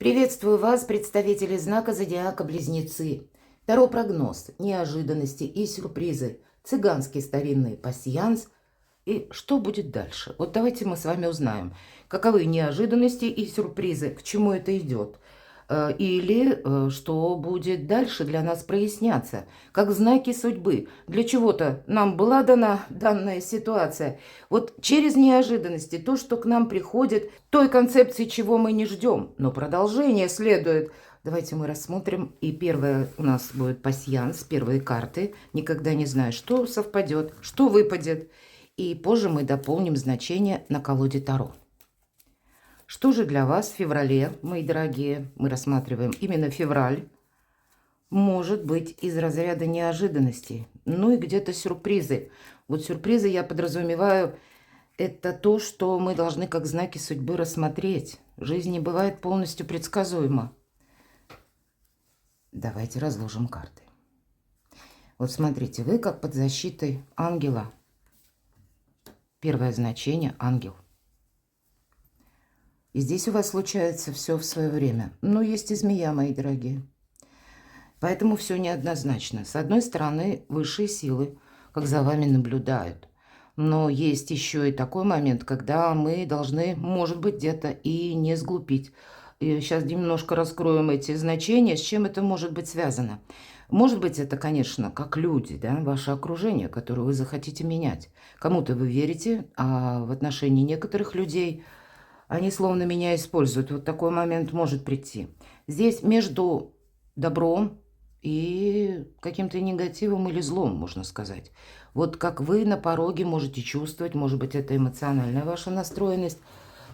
Приветствую вас, представители знака Зодиака Близнецы. Таро прогноз, неожиданности и сюрпризы, цыганский старинный пасьянс. И что будет дальше? Вот давайте мы с вами узнаем, каковы неожиданности и сюрпризы, к чему это идет. Или что будет дальше для нас проясняться, как знаки судьбы. Для чего-то нам была дана данная ситуация. Вот через неожиданности, то, что к нам приходит, той концепции, чего мы не ждем, но продолжение следует. Давайте мы рассмотрим. И первое у нас будет пасьянс, первые карты. Никогда не знаю, что совпадет, что выпадет. И позже мы дополним значение на колоде Таро. Что же для вас в феврале, мои дорогие, мы рассматриваем именно февраль, может быть из разряда неожиданностей, ну и где-то сюрпризы. Вот сюрпризы я подразумеваю, это то, что мы должны как знаки судьбы рассмотреть. Жизнь не бывает полностью предсказуема. Давайте разложим карты. Вот смотрите, вы как под защитой ангела. Первое значение – ангел. И здесь у вас случается все в свое время. Но есть и змея, мои дорогие. Поэтому все неоднозначно. С одной стороны, высшие силы, как за вами наблюдают. Но есть еще и такой момент, когда мы должны, может быть, где-то и не сглупить. И сейчас немножко раскроем эти значения, с чем это может быть связано. Может быть, это, конечно, как люди, да, ваше окружение, которое вы захотите менять. Кому-то вы верите, а в отношении некоторых людей они словно меня используют. Вот такой момент может прийти. Здесь между добром и каким-то негативом или злом, можно сказать. Вот как вы на пороге можете чувствовать, может быть, это эмоциональная ваша настроенность,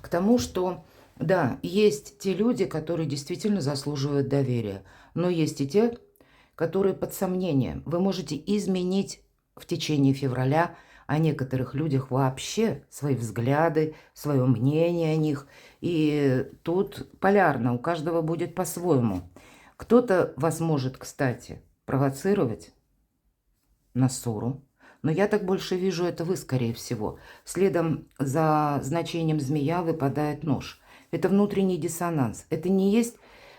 к тому, что, да, есть те люди, которые действительно заслуживают доверия, но есть и те, которые под сомнением. Вы можете изменить в течение февраля о некоторых людях вообще свои взгляды, свое мнение о них. И тут полярно, у каждого будет по-своему. Кто-то вас может, кстати, провоцировать на ссору, но я так больше вижу, это вы, скорее всего. Следом за значением змея выпадает нож. Это внутренний диссонанс. Это не есть,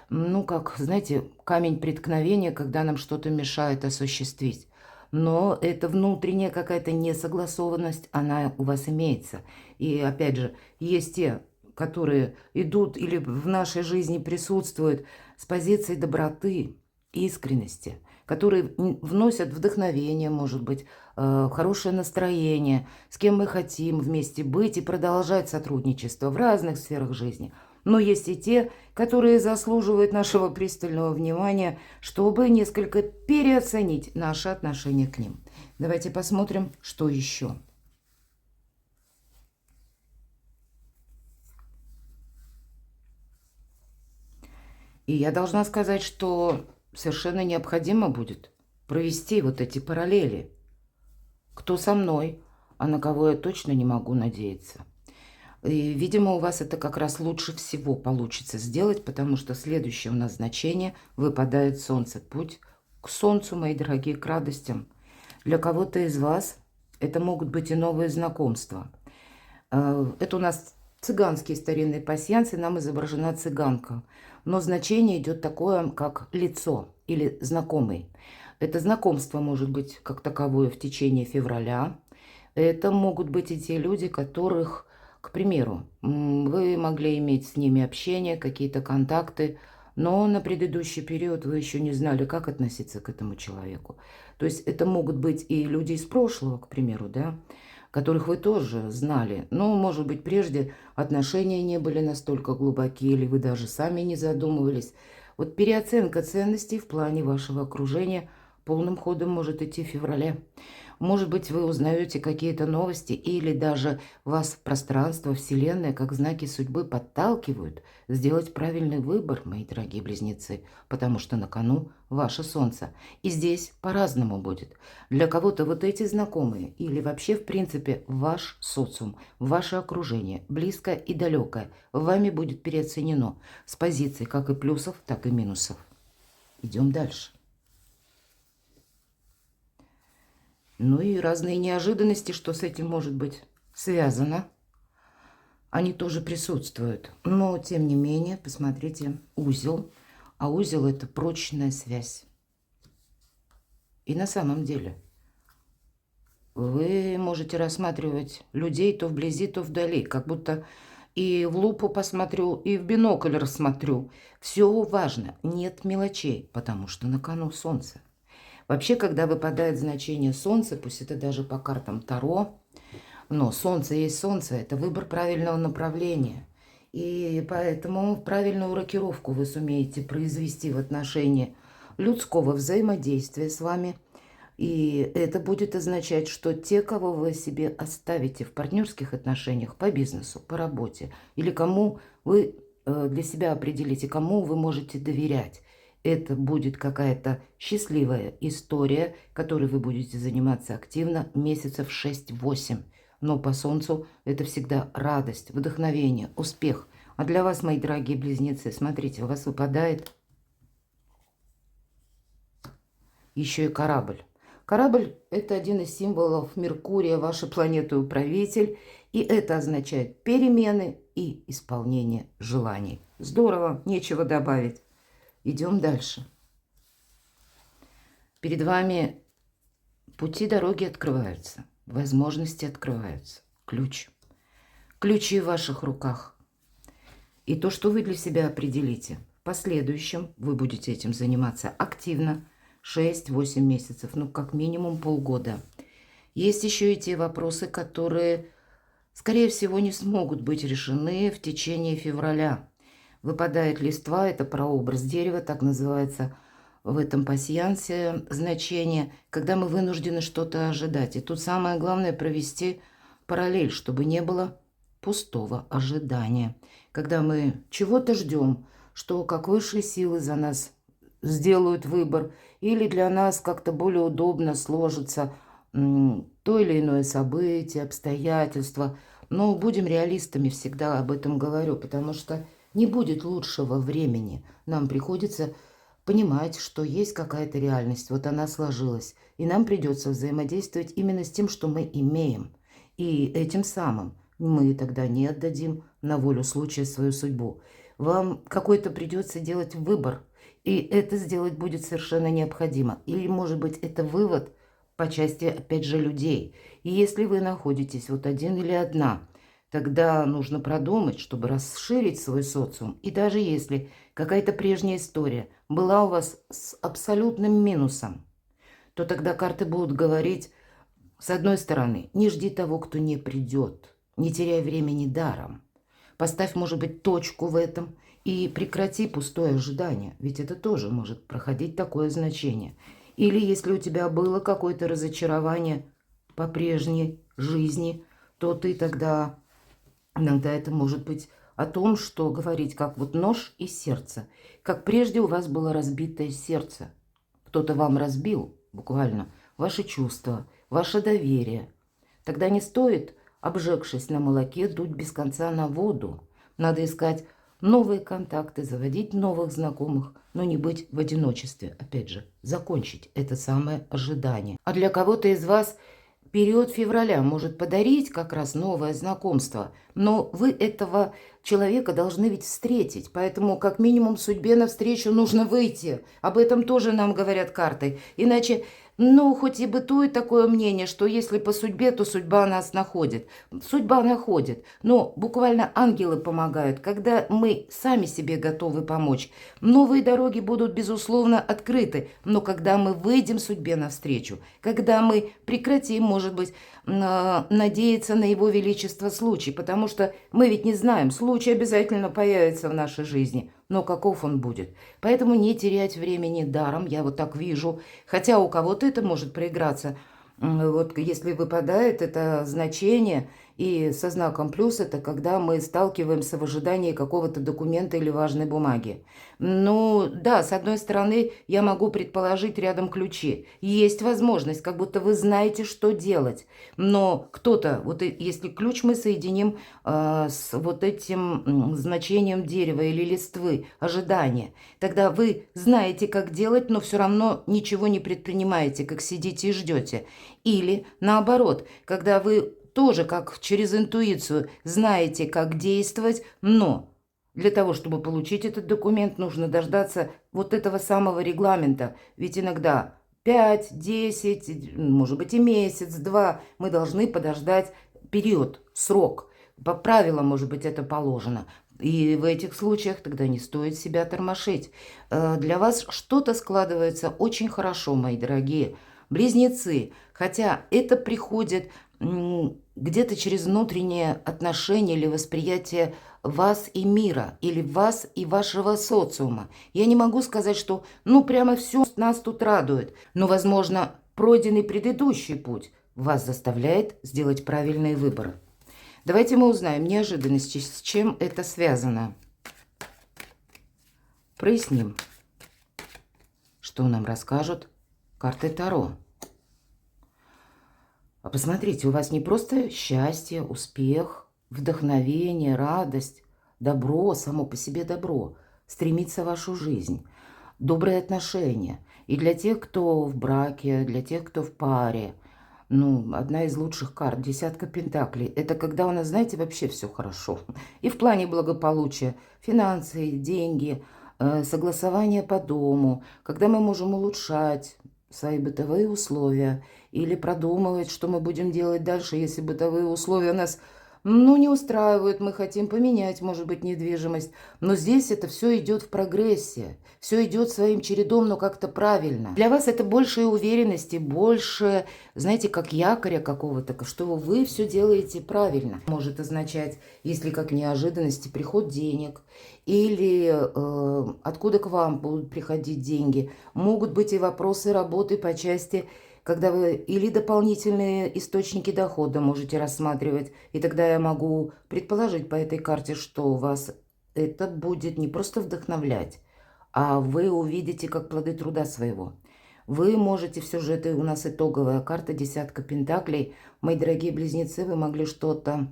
ну, как, знаете, камень преткновения, когда нам что-то мешает осуществить. Но это внутренняя какая-то несогласованность, она у вас имеется. И опять же, есть те, которые идут или в нашей жизни присутствуют с позиции доброты, искренности, которые вносят вдохновение, может быть, хорошее настроение, с кем мы хотим вместе быть и продолжать сотрудничество в разных сферах жизни. Но есть и те, которые заслуживают нашего пристального внимания, чтобы несколько переоценить наше отношение к ним. Давайте посмотрим, что еще. И я должна сказать, что совершенно необходимо будет провести вот эти параллели. Кто со мной, а на кого я точно не могу надеяться. И, видимо, у вас это как раз лучше всего получится сделать, потому что следующее у нас значение выпадает Солнце. Путь к Солнцу, мои дорогие, к радостям. Для кого-то из вас это могут быть и новые знакомства. Это у нас цыганский старинный пасьянс, и нам изображена цыганка. Но значение идет такое, как лицо или знакомый. Это знакомство может быть как таковое в течение февраля. Это могут быть и те люди, которых, к примеру, вы могли иметь с ними общение, какие-то контакты, но на предыдущий период вы еще не знали, как относиться к этому человеку. То есть это могут быть и люди из прошлого, к примеру, да, которых вы тоже знали. Но, может быть, прежде отношения не были настолько глубокие, или вы даже сами не задумывались. Вот переоценка ценностей в плане вашего окружения полным ходом может идти в феврале. Может быть, вы узнаете какие-то новости, или даже вас пространство, Вселенная, как знаки судьбы подталкивают сделать правильный выбор, мои дорогие близнецы, потому что на кону ваше Солнце. И здесь по-разному будет. Для кого-то вот эти знакомые, или вообще, в принципе, ваш социум, ваше окружение, близкое и далекое, вами будет переоценено с позиции как и плюсов, так и минусов. Идем дальше. Ну и разные неожиданности, что с этим может быть связано. они тоже присутствуют. Но, тем не менее, посмотрите, узел. А узел – это прочная связь. И на самом деле вы можете рассматривать людей то вблизи, то вдали. Как будто и в лупу посмотрю, и в бинокль рассмотрю. Все важно. Нет мелочей, потому что на кону солнце. Вообще, когда выпадает значение солнца, пусть это даже по картам Таро, но солнце есть солнце, это выбор правильного направления. И поэтому правильную рокировку вы сумеете произвести в отношении людского взаимодействия с вами. И это будет означать, что те, кого вы себе оставите в партнерских отношениях, по бизнесу, по работе, или кому вы для себя определите, кому вы можете доверять, это будет какая-то счастливая история, которой вы будете заниматься активно месяцев 6-8. Но по Солнцу это всегда радость, вдохновение, успех. А для вас, мои дорогие близнецы, смотрите, у вас выпадает еще и корабль. Корабль – это один из символов Меркурия, ваша планета-управитель. И это означает перемены и исполнение желаний. Здорово, нечего добавить. Идем дальше. Перед вами пути, дороги открываются, возможности открываются. Ключ. Ключи в ваших руках. И то, что вы для себя определите. В последующем вы будете этим заниматься активно. 6-8 месяцев, ну как минимум полгода. Есть еще и те вопросы, которые, скорее всего, не смогут быть решены в течение февраля. Выпадает листва, это прообраз дерева, так называется в этом пасьянсе значение, когда мы вынуждены что-то ожидать. И тут самое главное провести параллель, чтобы не было пустого ожидания. Когда мы чего-то ждем, что как высшие силы за нас сделают выбор, или для нас как-то более удобно сложится то или иное событие, обстоятельства. Но будем реалистами, всегда об этом говорю, потому что не будет лучшего времени. Нам приходится понимать, что есть какая-то реальность, вот она сложилась, и нам придется взаимодействовать именно с тем, что мы имеем. И этим самым мы тогда не отдадим на волю случая свою судьбу. Вам какой-то придется делать выбор, и это сделать будет совершенно необходимо. Или, может быть, это вывод по части, опять же, людей. И если вы находитесь вот один или одна, тогда нужно продумать, чтобы расширить свой социум. И даже если какая-то прежняя история была у вас с абсолютным минусом, то тогда карты будут говорить, с одной стороны, не жди того, кто не придет, не теряй времени даром. Поставь, может быть, точку в этом и прекрати пустое ожидание, ведь это тоже может проходить такое значение. Или если у тебя было какое-то разочарование по прежней жизни, то ты тогда, иногда это может быть о том, что говорить как вот нож и сердце. Как прежде у вас было разбитое сердце. Кто-то вам разбил буквально ваши чувства, ваше доверие. Тогда не стоит, обжегшись на молоке, дуть без конца на воду. Надо искать новые контакты, заводить новых знакомых, но не быть в одиночестве. Опять же, закончить это самое ожидание. А для кого-то из вас период февраля может подарить как раз новое знакомство, но вы этого человека должны ведь встретить, поэтому как минимум судьбе навстречу нужно выйти. Об этом тоже нам говорят карты. Иначе, ну, хоть и бытует такое мнение, что если по судьбе, то судьба нас находит. Судьба находит, но буквально ангелы помогают, когда мы сами себе готовы помочь. Новые дороги будут, безусловно, открыты, но когда мы выйдем судьбе навстречу, когда мы прекратим, может быть, надеяться на его величество случай, потому что мы ведь не знаем, случай обязательно появится в нашей жизни, но каков он будет. Поэтому не терять времени даром, я вот так вижу, хотя у кого-то это может проиграться. Вот если выпадает это значение и со знаком плюс, это когда мы сталкиваемся в ожидании какого-то документа или важной бумаги. Ну да, с одной стороны, я могу предположить рядом ключи. Есть возможность, как будто вы знаете, что делать. Но кто-то, вот если ключ мы соединим с вот этим значением дерева или листвы, ожидания, тогда вы знаете, как делать, но все равно ничего не предпринимаете, как сидите и ждете. Или наоборот, когда вы тоже как через интуицию знаете, как действовать, но для того, чтобы получить этот документ, нужно дождаться вот этого самого регламента. Ведь иногда 5, 10, может быть и месяц, два мы должны подождать период, срок. По правилам, может быть, это положено. И в этих случаях тогда не стоит себя тормошить. Для вас что-то складывается очень хорошо, мои дорогие близнецы. Хотя это приходит где-то через внутреннее отношение или восприятие вас и мира, или вас и вашего социума. Я не могу сказать, что прямо все нас тут радует, но, возможно, пройденный предыдущий путь вас заставляет сделать правильный выбор. Давайте мы узнаем неожиданности, с чем это связано. Проясним, что нам расскажут карты Таро. А посмотрите, у вас не просто счастье, успех, вдохновение, радость, добро, само по себе добро стремится в вашу жизнь, добрые отношения. И для тех, кто в браке, для тех, кто в паре, одна из лучших карт, десятка пентаклей. Это когда у нас, знаете, вообще все хорошо. И в плане благополучия, финансы, деньги, согласование по дому, когда мы можем улучшать свои бытовые условия или продумывать, что мы будем делать дальше, если бытовые условия нас не устраивают, мы хотим поменять, может быть, недвижимость. Но здесь это все идет в прогрессе, все идет своим чередом, но как-то правильно. Для вас это больше уверенности, больше, знаете, как якоря какого-то, что вы все делаете правильно. Может означать, если как неожиданности, приход денег, или откуда к вам будут приходить деньги. Могут быть и вопросы работы по части, когда вы или дополнительные источники дохода можете рассматривать. И тогда я могу предположить по этой карте, что вас это будет не просто вдохновлять, а вы увидите как плоды труда своего. Вы можете все же, это у нас итоговая карта, десятка пентаклей. Мои дорогие близнецы, вы могли что-то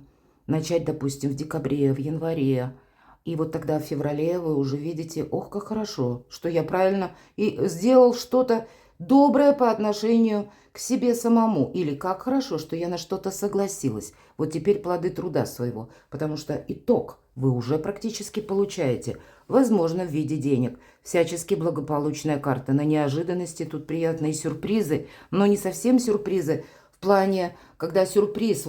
начать, допустим, в декабре, в январе. И вот тогда в феврале вы уже видите, ох, как хорошо, что я правильно и сделал что-то доброе по отношению к себе самому. Или как хорошо, что я на что-то согласилась. Вот теперь плоды труда своего. Потому что итог вы уже практически получаете. Возможно, в виде денег. Всячески благополучная карта. На неожиданности тут приятные сюрпризы. Но не совсем сюрпризы. В плане, когда сюрприз,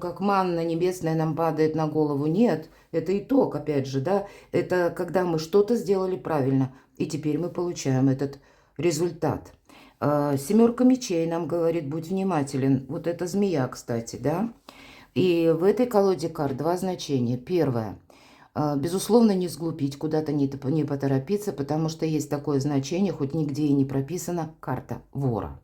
как манна небесная нам падает на голову. Нет, это итог, опять же, да. Это когда мы что-то сделали правильно. И теперь мы получаем этот результат. Семерка мечей нам говорит, будь внимателен. Вот это змея, кстати, да. И в этой колоде карт два значения. Первое. Безусловно, не сглупить, куда-то не поторопиться, потому что есть такое значение, хоть нигде и не прописано, карта вора.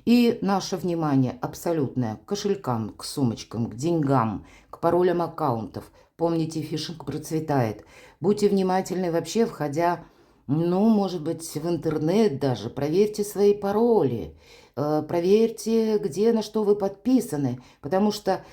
И наше внимание абсолютное к кошелькам, к сумочкам, к деньгам, к паролям аккаунтов. Помните, фишинг процветает. Будьте внимательны вообще, входя, может быть, в интернет даже. Проверьте свои пароли, проверьте, где, на что вы подписаны, потому что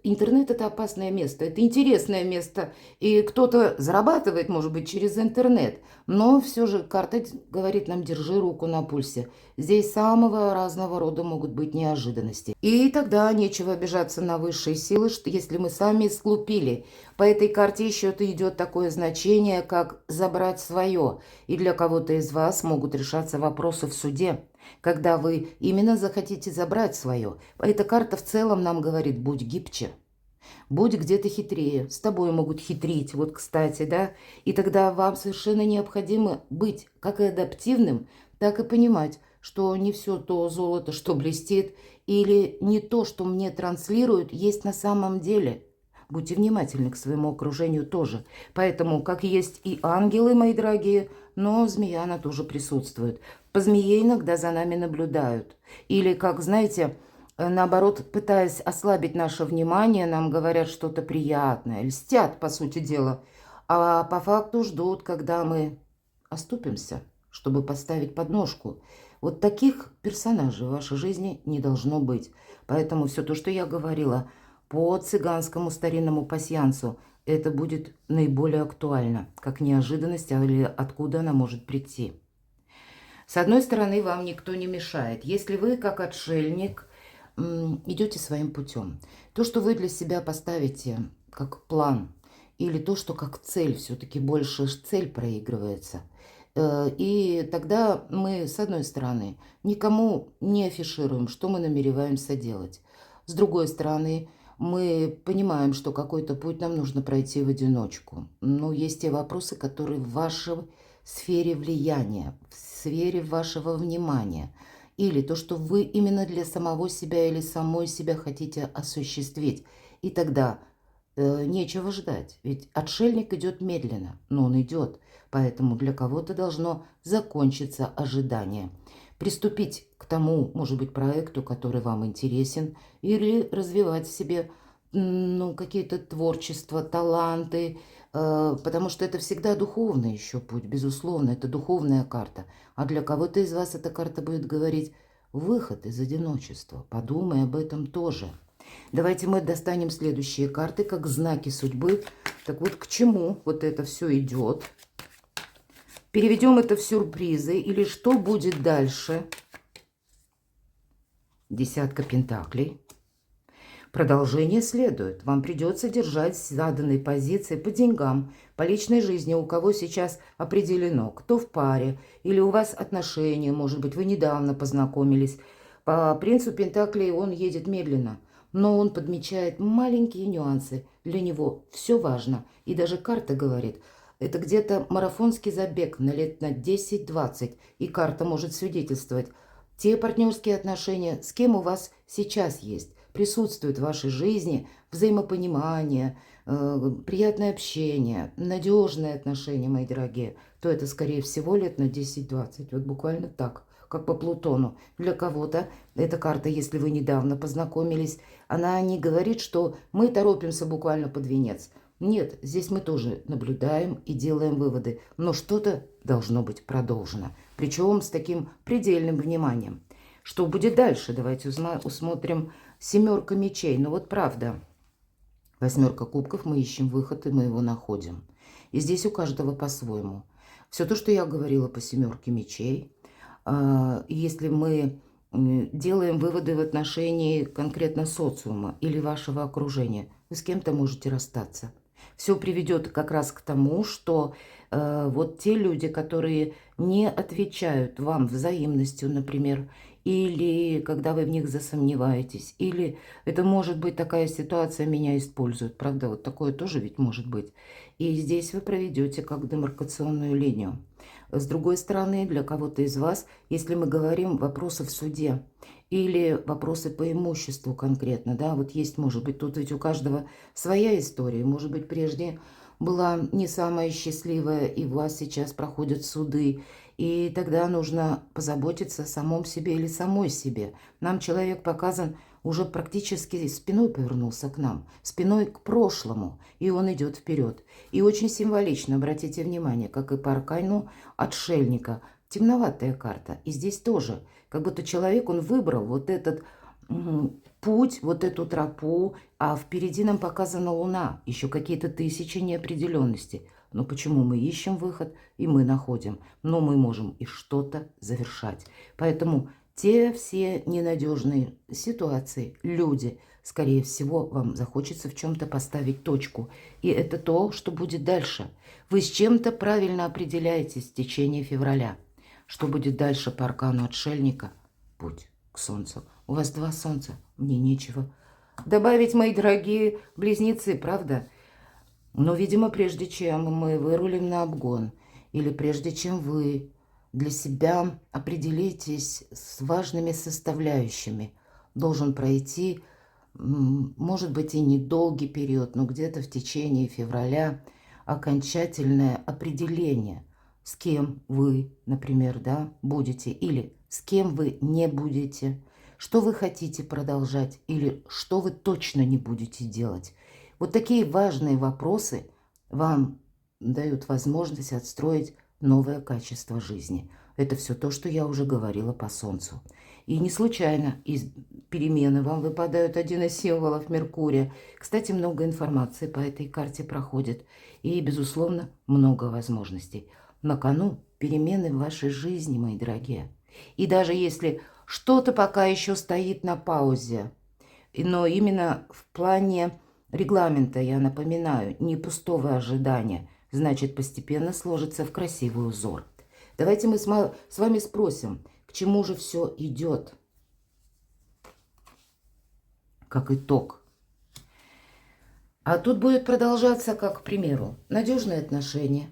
интернет – это опасное место, это интересное место, и кто-то зарабатывает, может быть, через интернет, но все же карта говорит нам, держи руку на пульсе. Здесь самого разного рода могут быть неожиданности. И тогда нечего обижаться на высшие силы, что если мы сами сглупили. По этой карте еще идет такое значение, как забрать свое. И для кого-то из вас могут решаться вопросы в суде, когда вы именно захотите забрать свое. Эта карта в целом нам говорит, будь гибче. Будь где-то хитрее, с тобой могут хитрить, вот кстати, да, и тогда вам совершенно необходимо быть как и адаптивным, так и понимать, что не все то золото, что блестит, или не то, что мне транслируют, есть на самом деле. Будьте внимательны к своему окружению тоже. Поэтому, как есть и ангелы, мои дорогие, но змея, она тоже присутствует. По змее иногда за нами наблюдают. Или, как, знаете, наоборот, пытаясь ослабить наше внимание, нам говорят что-то приятное, льстят, по сути дела, а по факту ждут, когда мы оступимся, чтобы поставить подножку. Вот таких персонажей в вашей жизни не должно быть. Поэтому все то, что я говорила по цыганскому старинному пасьянсу, это будет наиболее актуально, как неожиданность, или откуда она может прийти. С одной стороны, вам никто не мешает. Если вы, как отшельник, идете своим путем. То, что вы для себя поставите как план, или то, что как цель, все-таки больше цель проигрывается. И тогда мы, с одной стороны, никому не афишируем, что мы намереваемся делать. С другой стороны, мы понимаем, что какой-то путь нам нужно пройти в одиночку. Но есть те вопросы, которые в вашей сфере влияния, в сфере вашего внимания. Или то, что вы именно для самого себя или самой себя хотите осуществить. И тогда нечего ждать. Ведь отшельник идет медленно, но он идет. Поэтому для кого-то должно закончиться ожидание. Приступить к тому, может быть, проекту, который вам интересен, или развивать в себе какие-то творчества, таланты, потому что это всегда духовный еще путь, безусловно, это духовная карта. А для кого-то из вас эта карта будет говорить «выход из одиночества». Подумай об этом тоже. Давайте мы достанем следующие карты, как знаки судьбы. Так вот, к чему вот это все идет? Переведем это в сюрпризы. Или что будет дальше? Десятка пентаклей. Продолжение следует. Вам придется держать заданные позиции по деньгам, по личной жизни, у кого сейчас определено, кто в паре, или у вас отношения, может быть, вы недавно познакомились. По принцу пентаклей он едет медленно, но он подмечает маленькие нюансы. Для него все важно. И даже карта говорит, это где-то марафонский забег на лет на 10-20, и карта может свидетельствовать. Те партнерские отношения, с кем у вас сейчас есть, присутствует в вашей жизни взаимопонимание, приятное общение, надежные отношения, мои дорогие, то это, скорее всего, лет на 10-20. Вот буквально так, как по Плутону. Для кого-то эта карта, если вы недавно познакомились, она не говорит, что мы торопимся буквально под венец. Нет, здесь мы тоже наблюдаем и делаем выводы, но что-то должно быть продолжено, причем с таким предельным вниманием. Что будет дальше? Давайте усмотрим семерка мечей. Ну вот правда, восьмерка кубков, мы ищем выход, и мы его находим. И здесь у каждого по-своему. Все то, что я говорила по семерке мечей, если мы делаем выводы в отношении конкретно социума или вашего окружения, вы с кем-то можете расстаться. Все приведет как раз к тому, что вот те люди, которые не отвечают вам взаимностью, например, или когда вы в них засомневаетесь, или это может быть такая ситуация, меня используют, правда, вот такое тоже ведь может быть. И здесь вы проведете как демаркационную линию. С другой стороны, для кого-то из вас, если мы говорим вопросы в суде или вопросы по имуществу конкретно, да, вот есть, может быть, тут ведь у каждого своя история, может быть, прежде была не самая счастливая, и у вас сейчас проходят суды, и тогда нужно позаботиться о самом себе или самой себе. Нам человек показан уже практически спиной повернулся к нам, спиной к прошлому, и он идет вперед. И очень символично, обратите внимание, как и по аркану отшельника, темноватая карта. И здесь тоже, как будто человек, он выбрал вот этот путь, вот эту тропу, а впереди нам показана Луна, еще какие-то тысячи неопределенностей. Но почему мы ищем выход, и мы находим, но мы можем и что-то завершать. Поэтому те все ненадежные ситуации, люди, скорее всего, вам захочется в чем-то поставить точку. И это то, что будет дальше. Вы с чем-то правильно определяетесь в течение февраля. Что будет дальше по аркану отшельника? Путь к солнцу. У вас два солнца, мне нечего добавить, мои дорогие близнецы, правда? Но, видимо, прежде чем мы вырулим на обгон, или прежде чем вы для себя определитесь с важными составляющими, должен пройти, может быть, и недолгий период, но где-то в течение февраля окончательное определение, с кем вы, например, да, будете, или с кем вы не будете, что вы хотите продолжать, или что вы точно не будете делать. Вот такие важные вопросы вам дают возможность отстроить новое качество жизни. Это все то, что я уже говорила по Солнцу. И не случайно из перемены вам выпадают один из символов Меркурия. Кстати, много информации по этой карте проходит. И, безусловно, много возможностей. На кону перемены в вашей жизни, мои дорогие. И даже если что-то пока еще стоит на паузе, но именно в плане регламента, я напоминаю, не пустого ожидания, значит, постепенно сложится в красивый узор. Давайте мы с вами спросим, к чему же все идет, как итог. А тут будет продолжаться, как, к примеру, надежные отношения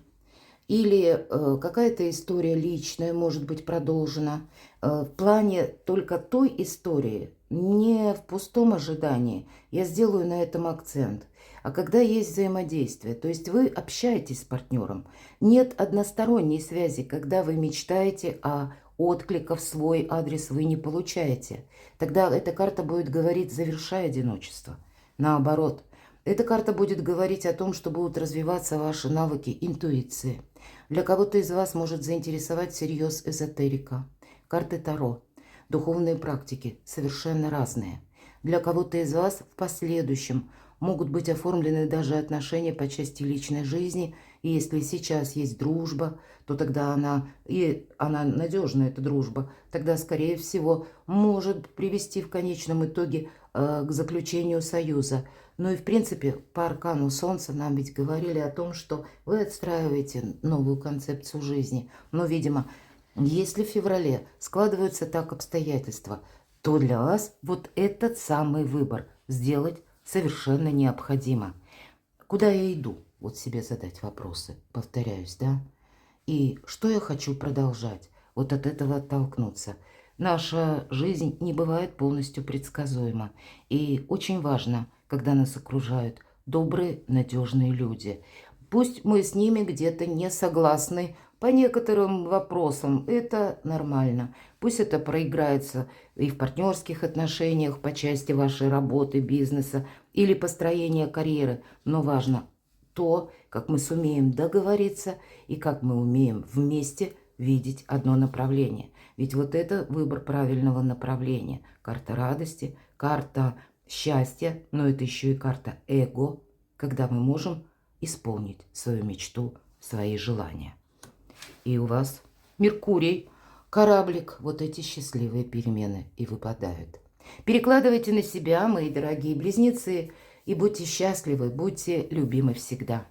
или какая-то история личная может быть продолжена в плане только той истории, не в пустом ожидании. Я сделаю на этом акцент. А когда есть взаимодействие, то есть вы общаетесь с партнером, нет односторонней связи, когда вы мечтаете, а отклика в свой адрес вы не получаете. Тогда эта карта будет говорить «завершай одиночество». Наоборот, эта карта будет говорить о том, что будут развиваться ваши навыки интуиции. Для кого-то из вас может заинтересовать всерьез эзотерика, карты Таро, духовные практики совершенно разные. Для кого-то из вас в последующем могут быть оформлены даже отношения по части личной жизни, и если сейчас есть дружба, то тогда она надежная, эта дружба, тогда, скорее всего, может привести в конечном итоге к заключению союза. Ну и, в принципе, по аркану Солнца нам ведь говорили о том, что вы отстраиваете новую концепцию жизни. Но, видимо, если в феврале складываются так обстоятельства, то для вас вот этот самый выбор сделать совершенно необходимо. Куда я иду? Вот себе задать вопросы, повторяюсь, да? И что я хочу продолжать? Вот от этого оттолкнуться. Наша жизнь не бывает полностью предсказуема. И очень важно, когда нас окружают добрые, надежные люди. Пусть мы с ними где-то не согласны по некоторым вопросам, это нормально. Пусть это проиграется и в партнерских отношениях по части вашей работы, бизнеса или построения карьеры. Но важно то, как мы сумеем договориться и как мы умеем вместе видеть одно направление. Ведь вот это выбор правильного направления. Карта радости, карта счастья, но это еще и карта эго, когда мы можем исполнить свою мечту, свои желания. И у вас Меркурий, кораблик, вот эти счастливые перемены и выпадают. Перекладывайте на себя, мои дорогие близнецы, и будьте счастливы, будьте любимы всегда.